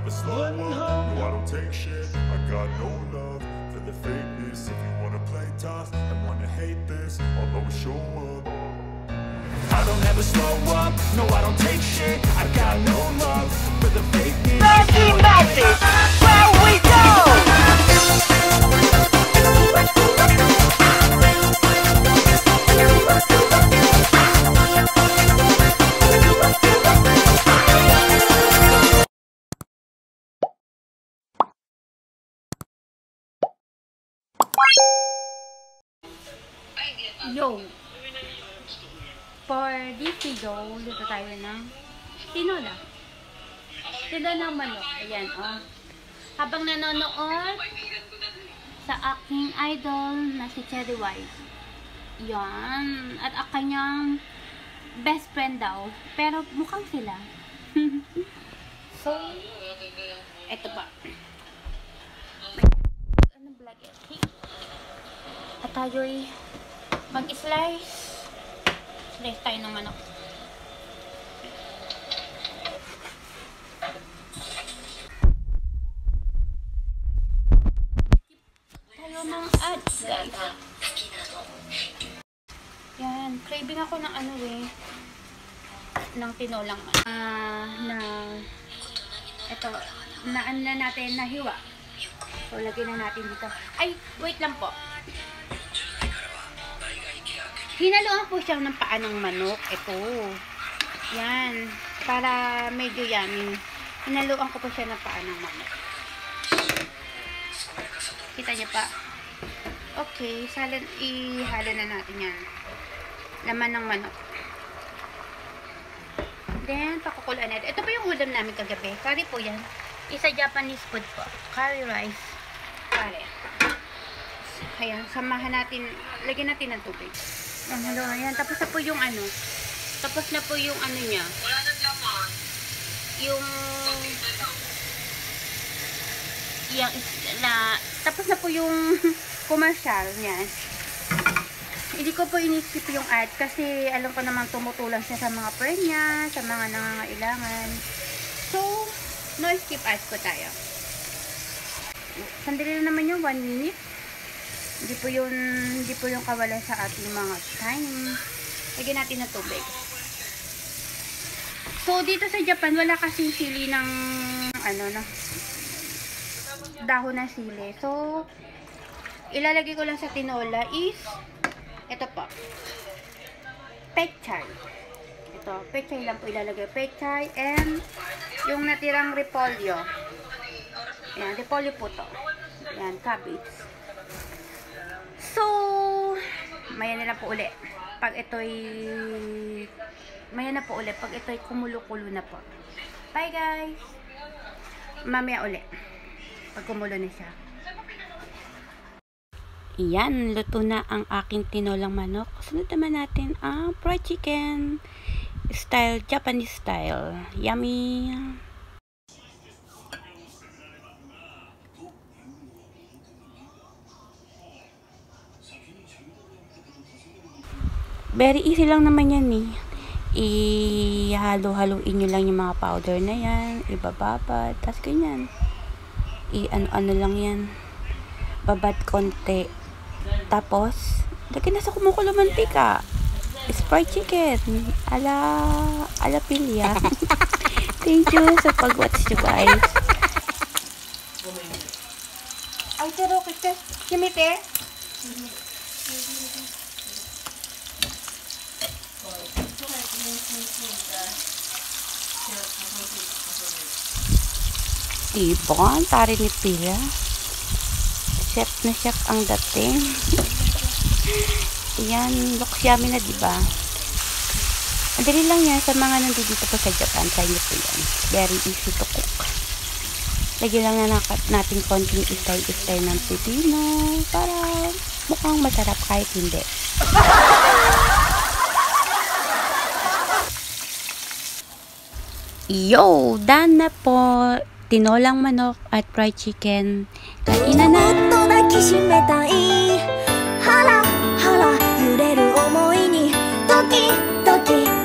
never slow up, no I don't take shit. I got no love for the fakeness. If you wanna play tough and wanna hate this, I'll always show up. I don't ever slow up, no I don't take shit. I got no love for the fakeness. Magic, magic, where we go? Yo! For this video, luto tayo ng tinola. Tinola ng manok. Ayan, oh. Habang nanonood sa aking idol na si Cherry White. Yan. At ang kanyang best friend daw. Pero mukhang sila. So, eto pa. Ano vlog ito? At tayo'y mag-slice. Slice tayo ng manok. Tayo ng ads, guys. Yan. Craving ako ng ano ng tinolang ito, naan na natin na hiwa. So, lagyan na natin dito. Ay, wait lang po. Hinaluan po siya ng paa ng manok. Ito. Yan. Para medyo yummy. Hinaluan ko po siya ng paa ng manok. Kita niyo pa. Okay. Ihalo na natin yan. Laman ng manok. Then, pakukulaan natin. Ito po yung ulam namin kagabi. Curry po yan. Isa Japanese food po. Curry rice. Curry. Ayan. Samahan natin. Lagyan natin ng tubig. Ayan. Tapos na po yung ano. Tapos na po yung ano niya. Tapos na po yung commercial niya. Hindi ko po inisip yung ad kasi alam ko naman tumutulong siya sa mga friend niya, sa mga nangangailangan. So, no skip ads po tayo. Sandali lang naman yung 1 minute. Hindi po yung kawalan sa ating mga time. Lagyan natin ng tubig. So, dito sa Japan, wala kasing sili ng dahon ng sili. So, ilalagay ko lang sa tinola is ito po. Pechay. Ito, pechay lang po ilalagay. Pechay and yung natirang repolyo. Ayan, repolyo po to. Ayan, cabbage. So, maya na po uli. Pag ito'y kumulo-kulo na po. Bye guys! Mamaya uli. Pag kumulo na siya. Iyan, luto na ang aking tinolang manok. Sunod naman natin ang fried chicken. Style, Japanese style. Yummy! Very easy lang naman yan eh. Ihalo-haluin nyo lang yung mga powder na yan. Ibababad. Tapos ganyan. Ano lang yan. Babad konti. Tapos, lagyan na sa kumukulo mantika. Fried chicken. Ala pilya. Thank you sa pag-watch nyo guys. Ay, pero kita. Kimite? Ibon, tari ni Pila. Chef na chef ang dating. Ayan, looks yummy na diba? Madali lang yan sa mga nandito po sa Japan. Try nyo po yan. Very easy to cook. Lagyan lang na natin konting istay-istay ng pipino para mukhang masarap kahit hindi. Yo! Done na po! Tinolang manok at fried chicken. Kainan na! Hara, hara, 揺れる想いにドキドキ